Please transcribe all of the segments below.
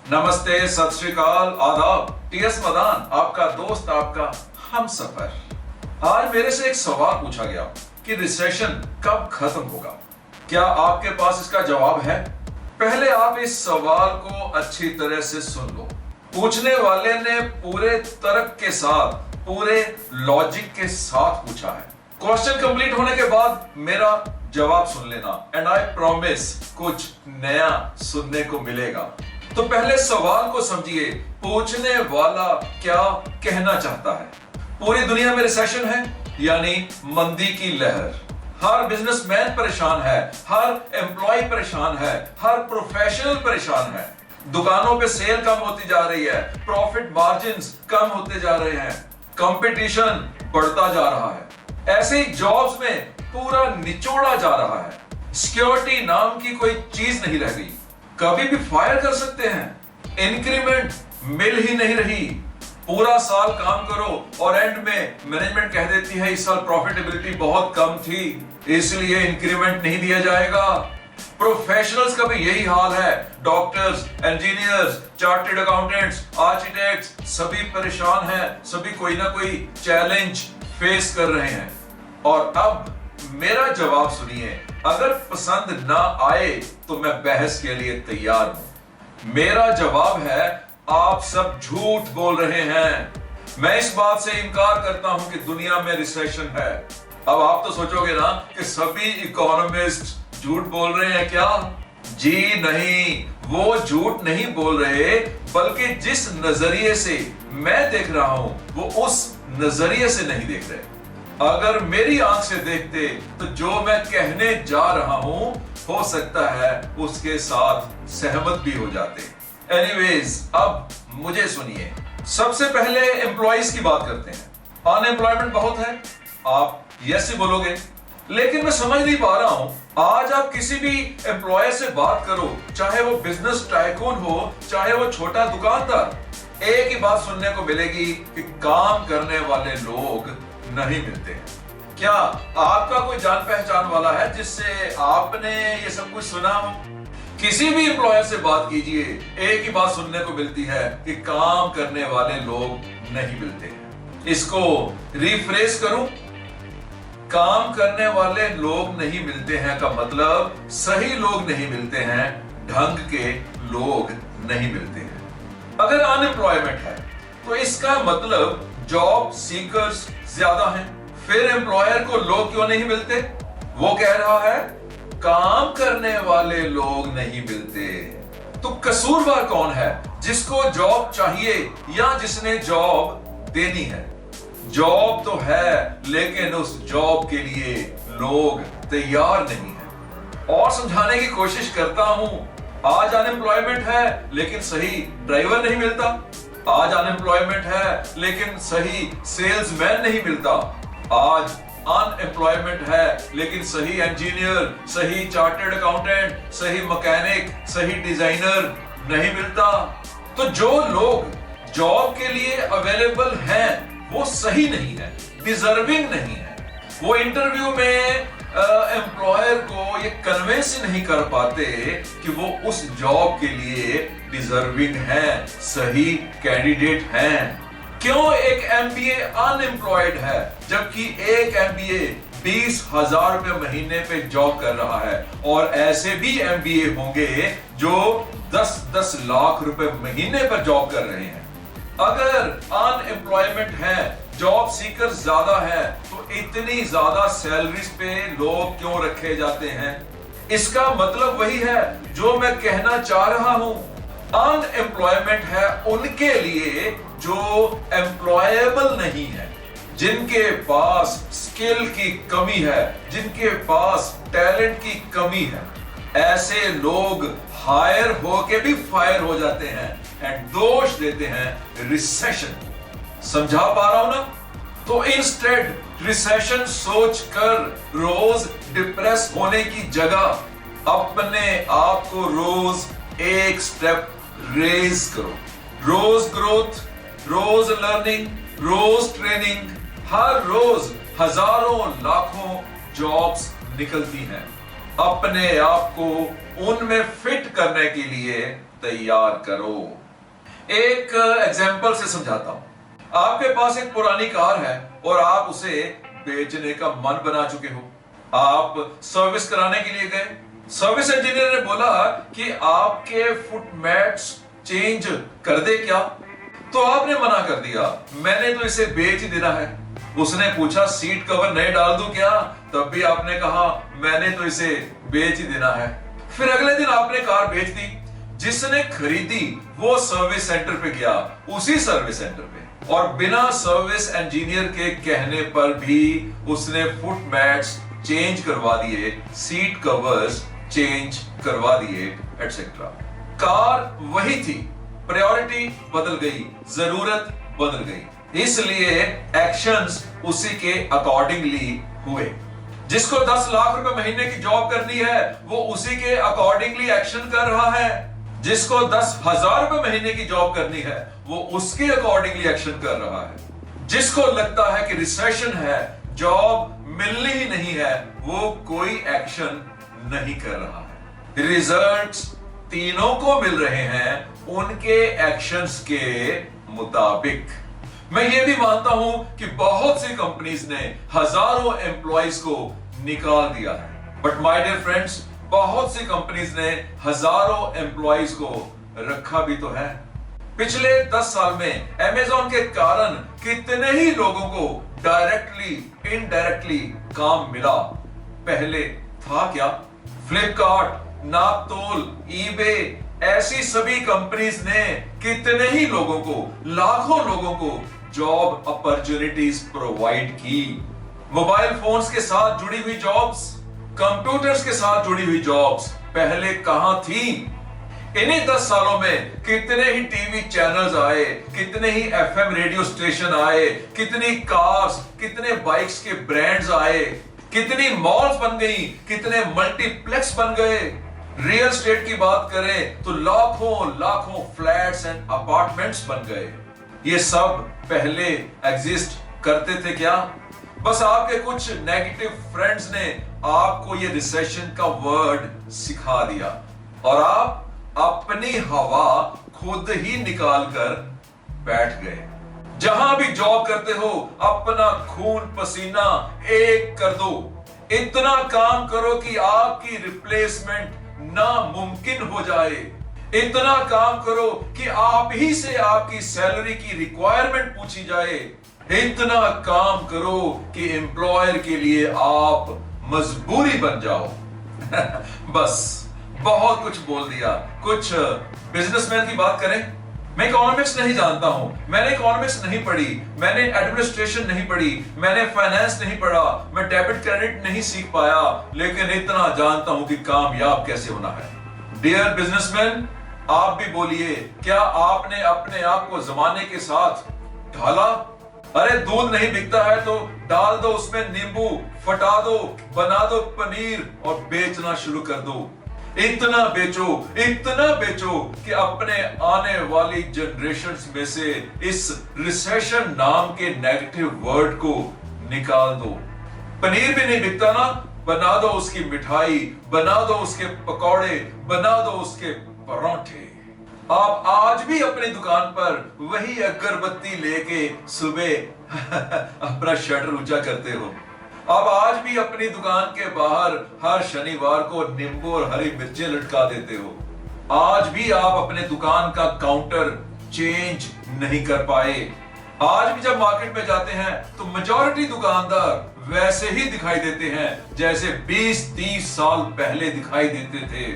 नमस्ते, सत श्री अकाल, आदाब। टीएस मदान, आपका दोस्त, आपका हमसफर। आज मेरे से एक सवाल पूछा गया कि रिसेशन कब खत्म होगा। क्या आपके पास इसका जवाब है? पहले आप इस सवाल को अच्छी तरह से सुन लो। पूछने वाले ने पूरे तर्क के साथ, पूरे लॉजिक के साथ पूछा है। क्वेश्चन कंप्लीट होने के बाद मेरा जवाब सुन लेना, एंड आई प्रॉमिस कुछ नया सुनने को मिलेगा। तो पहले सवाल को समझिए, पूछने वाला क्या कहना चाहता है। पूरी दुनिया में रिसेशन है, यानी मंदी की लहर। हर बिजनेसमैन परेशान है, हर एम्प्लॉय परेशान है, हर प्रोफेशनल परेशान है। दुकानों पे सेल कम होती जा रही है, प्रॉफिट मार्जिन्स कम होते जा रहे हैं, कंपटीशन बढ़ता जा रहा है। ऐसे ही जॉब्स में पूरा निचोड़ा जा रहा है। सिक्योरिटी नाम की कोई चीज नहीं रह गई। कभी भी फायर कर सकते हैं, इंक्रीमेंट मिल ही नहीं रही। पूरा साल काम करो और एंड में मैनेजमेंट कह देती है इस साल प्रॉफिटेबिलिटी बहुत कम थी, इसलिए इंक्रीमेंट नहीं दिया जाएगा। प्रोफेशनल्स का भी यही हाल है। Doctors, engineers, chartered accountants, architects सभी परेशान हैं, सभी कोई ना कोई चैलेंज फेस कर रहे हैं। और अब मेरा जवाब सुनिए। अगर पसंद ना आए तो मैं बहस के लिए तैयार हूं। मेरा जवाब है, आप सब झूठ बोल रहे हैं। मैं इस बात से इनकार करता हूं कि दुनिया में रिसेशन है। अब आप तो सोचोगे ना कि सभी इकोनॉमिस्ट झूठ बोल रहे हैं क्या? जी नहीं, वो झूठ नहीं बोल रहे, बल्कि जिस नजरिए से मैं देख रहा हूं वो उस नजरिए से नहीं देख रहे। अगर मेरी आंख से देखते तो जो मैं कहने जा रहा हूं हो सकता है उसके साथ सहमत भी हो जाते। एनीवेज, अब मुझे सुनिए। सबसे पहले एम्प्लॉइज की बात करते हैं। अनएम्प्लॉयमेंट बहुत है, आप यस ही बोलोगे, लेकिन मैं समझ नहीं पा रहा हूं। आज आप किसी भी एम्प्लॉयर से बात करो, चाहे वो बिजनेस टाइकून हो, चाहे वो छोटा दुकानदार, एक ही बात सुनने को मिलेगी कि काम करने वाले लोग नहीं मिलते हैं। क्या आपका कोई जान पहचान वाला है जिससे आपने ये सब कुछ सुना हो? किसी भी एम्प्लॉयर से बात कीजिए, एक ही बात सुनने को मिलती है कि काम करने वाले लोग नहीं मिलते हैं। इसको रिफ्रेश करूं, काम करने वाले लोग नहीं मिलते हैं का मतलब सही लोग नहीं मिलते हैं, ढंग के लोग नहीं मिलते हैं। अगर अनएम्प्लॉयमेंट है तो इसका मतलब जॉब सीकर्स ज्यादा हैं। फिर एम्प्लॉयर को लोग क्यों नहीं मिलते? वो कह रहा है काम करने वाले लोग नहीं मिलते। तो कसूरवार कौन है? जिसको जॉब चाहिए या जिसने जॉब देनी है? जॉब तो है, लेकिन उस जॉब के लिए लोग तैयार नहीं है। और समझाने की कोशिश करता हूं। आज अनएम्प्लॉयमेंट है लेकिन सही ड्राइवर नहीं मिलता। आज अनएम्प्लॉयमेंट है लेकिन सही सेल्समैन नहीं मिलता। आज अनएम्प्लॉयमेंट है लेकिन सही इंजीनियर, सही चार्टर्ड अकाउंटेंट, सही मैकेनिक, सही डिजाइनर नहीं मिलता। तो जो लोग जॉब के लिए अवेलेबल हैं वो सही नहीं है, डिजर्विंग नहीं है। वो इंटरव्यू में एम्प्लॉयर को ये कन्विंस नहीं कर पाते कि वो उस जॉब के लिए डिजर्विंग है, सही कैंडिडेट हैं। क्यों एक एमबीए अनएम्प्लॉयड है जबकि एक एमबीए 20,000 रुपए महीने पे जॉब कर रहा है? और ऐसे भी एमबीए होंगे जो 10-10 लाख रुपए महीने पर जॉब कर रहे हैं। अगर अनएम्प्लॉयमेंट है, जॉब सीकर ज्यादा है, तो इतनी ज्यादा सैलरीज पे लोग क्यों रखे जाते हैं? इसका मतलब वही है जो मैं कहना चाह रहा हूं। अनएम्प्लॉयमेंट है उनके लिए जो एम्प्लॉयबल नहीं है, जिनके पास स्किल की कमी है, जिनके पास टैलेंट की कमी है। ऐसे लोग हायर होके भी फायर हो जाते हैं एंड दोष देते हैं रिसेशन। समझा पा रहा हूं ना? तो इंस्टेड रिसेशन सोचकर रोज डिप्रेस होने की जगह अपने आप को रोज एक स्टेप रेज करो। रोज ग्रोथ, रोज लर्निंग, रोज ट्रेनिंग। हर रोज हजारों लाखों जॉब्स निकलती हैं। अपने आप को उनमें फिट करने के लिए तैयार करो। एक एग्जाम्पल से समझाता हूं। आपके पास एक पुरानी कार है और आप उसे बेचने का मन बना चुके हो। आप सर्विस कराने के लिए गए। सर्विस इंजीनियर ने बोला कि आपके फुट मैट्स चेंज कर दे क्या? तो आपने मना कर दिया, मैंने तो इसे बेच ही देना है। उसने पूछा सीट कवर नए डाल दूं क्या? तब भी आपने कहा मैंने तो इसे बेच ही देना है। फिर अगले दिन आपने कार बेच दी। जिसने खरीदी वो सर्विस सेंटर पे गया, उसी सर्विस सेंटर पे, और बिना सर्विस इंजीनियर के कहने पर भी उसने फुट मैट्स चेंज करवा दिए, सीट कवर्स चेंज करवा दिए, एटसेट्रा। कार वही थी, प्रायोरिटी बदल गई, जरूरत बदल गई, इसलिए एक्शंस उसी के अकॉर्डिंगली हुए। जिसको 10 लाख रुपए महीने की जॉब करनी है वो उसी के अकॉर्डिंगली एक्शन कर रहा है। जिसको 10,000 रुपए महीने की जॉब करनी है वो उसके अकॉर्डिंगली एक्शन कर रहा है। जिसको लगता है कि रिसेशन है, जॉब मिलनी ही नहीं है, वो कोई एक्शन नहीं कर रहा है। रिजल्ट्स तीनों को मिल रहे हैं उनके एक्शंस के मुताबिक। मैं ये भी मानता हूं कि बहुत सी कंपनीज ने हजारों एम्प्लॉइज को निकाल दिया है, बट माय डियर फ्रेंड्स, बहुत सी कंपनीज ने हजारों एम्प्लॉइज को रखा भी तो है। पिछले 10 साल में अमेज़न के कारण कितने ही लोगों को डायरेक्टली इनडायरेक्टली काम मिला। पहले था क्या? फ्लिपकार्ट, नापतोल, ईबे, ऐसी सभी कंपनीज ने कितने ही लोगों को, लाखों लोगों को जॉब अपॉर्चुनिटीज प्रोवाइड की। मोबाइल फोन्स के साथ जुड़ी हुई जॉब्स, कंप्यूटर्स के साथ जुड़ी हुई जॉब्स पहले कहां थी? इन्हीं 10 सालों में कितने ही टीवी चैनल्स आए, कितने ही एफएम रेडियो स्टेशन आए, कितनी कार्स, कितने बाइक्स के ब्रांड्स आए, कितनी मॉल्स बन गई, कितने मल्टीप्लेक्स बन गए। रियल एस्टेट की बात करें तो लाखों लाखों फ्लैट्स एंड अपार्टमेंट्स बन गए। ये सब पहले एग्जिस्ट करते थे क्या? बस आपके कुछ नेगेटिव फ्रेंड्स ने आपको ये रिसेशन का वर्ड सिखा दिया और आप अपनी हवा खुद ही निकाल कर बैठ गए। जहां भी जॉब करते हो अपना खून पसीना एक कर दो। इतना काम करो कि आपकी रिप्लेसमेंट नामुमकिन हो जाए। इतना काम करो कि आप ही से आपकी सैलरी की रिक्वायरमेंट पूछी जाए। इतना काम करो कि एम्प्लॉयर के लिए आप मजबूरी बन जाओ। बस बहुत कुछ बोल दिया। कुछ बिजनेसमैन की बात करें। मैं इकोनॉमिक्स नहीं जानता हूं, मैंने इकोनॉमिक्स नहीं पढ़ी, मैंने एडमिनिस्ट्रेशन नहीं पढ़ी, मैंने फाइनेंस नहीं पढ़ा, मैं डेबिट क्रेडिट नहीं सीख पाया, लेकिन इतना जानता हूं कि कामयाब कैसे होना है। डियर बिजनेसमैन, आप भी बोलिए, क्या आपने अपने आप को जमाने के साथ ढाला? अरे दूध नहीं बिकता है तो डाल दो उसमें नींबू, फटा दो, बना दो पनीर और बेचना शुरू कर दो। इतना बेचो कि अपने आने वाली जनरेशन्स में से इस रिसेशन नाम के नेगेटिव वर्ड को निकाल दो। पनीर भी नहीं बिकता ना, बना दो उसकी मिठाई, बना दो उसके पकौड़े, बना दो उसके परोठे। आप आज भी अपनी दुकान पर वही अगरबत्ती लेके सुबह अपना शटर ऊंचा करते हो। आप आज भी अपनी दुकान के बाहर हर शनिवार को नींबू और हरी मिर्चें लटका देते हो। आज भी आप अपने दुकान का काउंटर चेंज नहीं कर पाए। आज भी जब मार्केट में जाते हैं तो मेजॉरिटी दुकानदार वैसे ही दिखाई देते हैं जैसे 20-30 साल पहले दिखाई देते थे।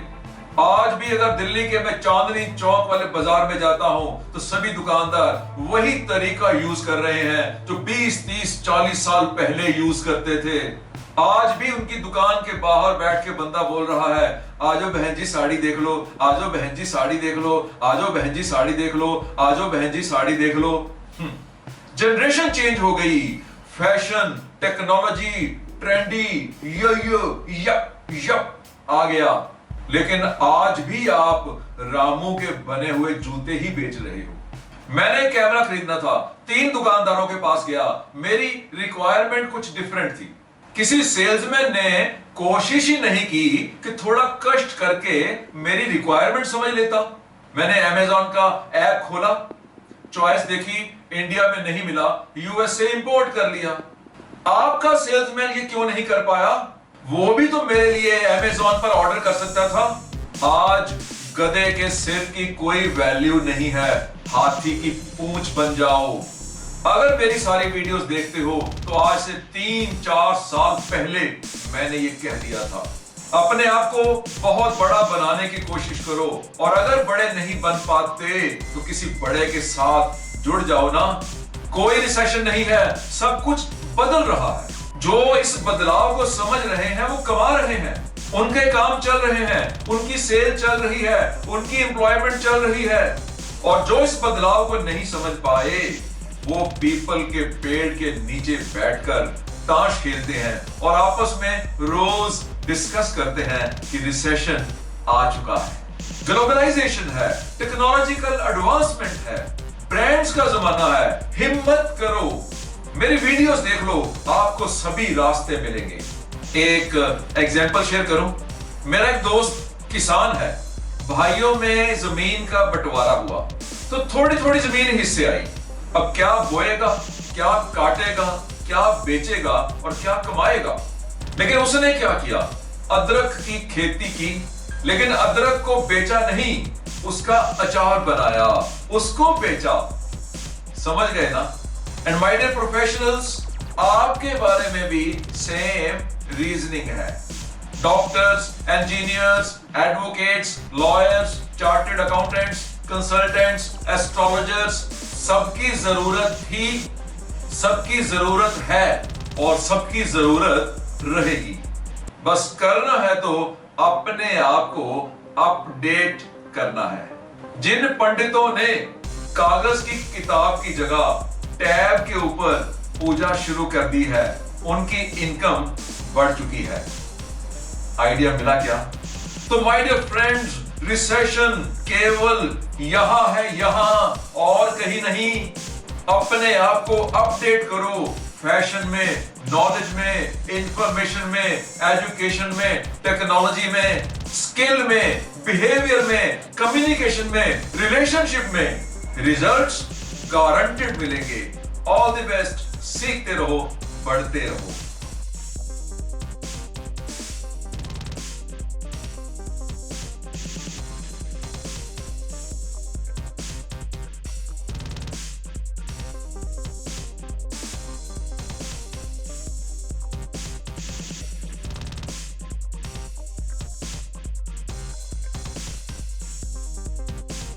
आज भी अगर दिल्ली के मैं चांदनी चौक वाले बाजार में जाता हूं तो सभी दुकानदार वही तरीका यूज कर रहे हैं जो 20-30-40 साल पहले यूज करते थे। आज भी उनकी दुकान के बाहर बैठ के बंदा बोल रहा है, आजो बहन जी साड़ी देख लो, आजो बहन जी साड़ी देख लो, आजो बहन जी साड़ी देख लो, आजो बहन जी साड़ी देख लो। जनरेशन चेंज हो गई। फैशन, टेक्नोलॉजी, ट्रेंडी, यप आ गया। लेकिन आज भी आप रामू के बने हुए जूते ही बेच रहे हो। मैंने कैमरा खरीदना था, 3 दुकानदारों के पास गया। मेरी रिक्वायरमेंट कुछ डिफरेंट थी। किसी सेल्समैन ने कोशिश ही नहीं की कि थोड़ा कष्ट करके मेरी रिक्वायरमेंट समझ लेता। मैंने अमेजॉन का ऐप खोला, चॉइस देखी, इंडिया में नहीं मिला, यूएस से इंपोर्ट कर लिया। आपका सेल्समैन ये क्यों नहीं कर पाया? वो भी तो मेरे लिए अमेजॉन पर ऑर्डर कर सकता था। आज गधे के सिर की कोई वैल्यू नहीं है, हाथी की पूंछ बन जाओ। अगर मेरी सारी वीडियोस देखते हो तो आज से 3-4 साल पहले मैंने ये कह दिया था। अपने आप को बहुत बड़ा बनाने की कोशिश करो, और अगर बड़े नहीं बन पाते तो किसी बड़े के साथ जुड़ जाओ ना। कोई रिसेशन नहीं है, सब कुछ बदल रहा है। जो इस बदलाव को समझ रहे हैं वो कमा रहे हैं, उनके काम चल रहे हैं, उनकी सेल चल रही है, उनकी एम्प्लॉयमेंट चल रही है। और जो इस बदलाव को नहीं समझ पाए वो पीपल के पेड़ के नीचे बैठकर ताश खेलते हैं और आपस में रोज डिस्कस करते हैं कि रिसेशन आ चुका है, ग्लोबलाइजेशन है, टेक्नोलॉजिकल एडवांसमेंट है, ब्रांड्स का जमाना है। हिम्मत करो, मेरी वीडियोस देख लो, आपको सभी रास्ते मिलेंगे। एक एग्जांपल शेयर करूं। मेरा एक दोस्त किसान है, भाइयों में जमीन का बंटवारा हुआ तो थोड़ी थोड़ी जमीन हिस्से आई। अब क्या बोएगा, क्या काटेगा, क्या बेचेगा और क्या कमाएगा? लेकिन उसने क्या किया, अदरक की खेती की, लेकिन अदरक को बेचा नहीं, उसका अचार बनाया, उसको बेचा। समझ गए ना? एंड माय डियर प्रोफेशनल्स, आपके बारे में भी सेम रीजनिंग है। Doctors, engineers, advocates, lawyers, chartered accountants, consultants, astrologers, सबकी जरूरत है और सबकी जरूरत रहेगी। बस करना है तो अपने आप को अपडेट करना है। जिन पंडितों ने कागज की किताब की जगह टैब के ऊपर पूजा शुरू कर दी है, उनकी इनकम बढ़ चुकी है। आइडिया मिला क्या? तो माय डियर फ्रेंड्स, रिसेशन केवल यहां है, यहां और कहीं नहीं। अपने आप को अपडेट करो, फैशन में, नॉलेज में, इंफॉर्मेशन में, एजुकेशन में, टेक्नोलॉजी में, स्किल में, बिहेवियर में, कम्युनिकेशन में, रिलेशनशिप में। रिजल्ट्स गारंटेड मिलेंगे। ऑल द बेस्ट, सीखते रहो, बढ़ते रहो।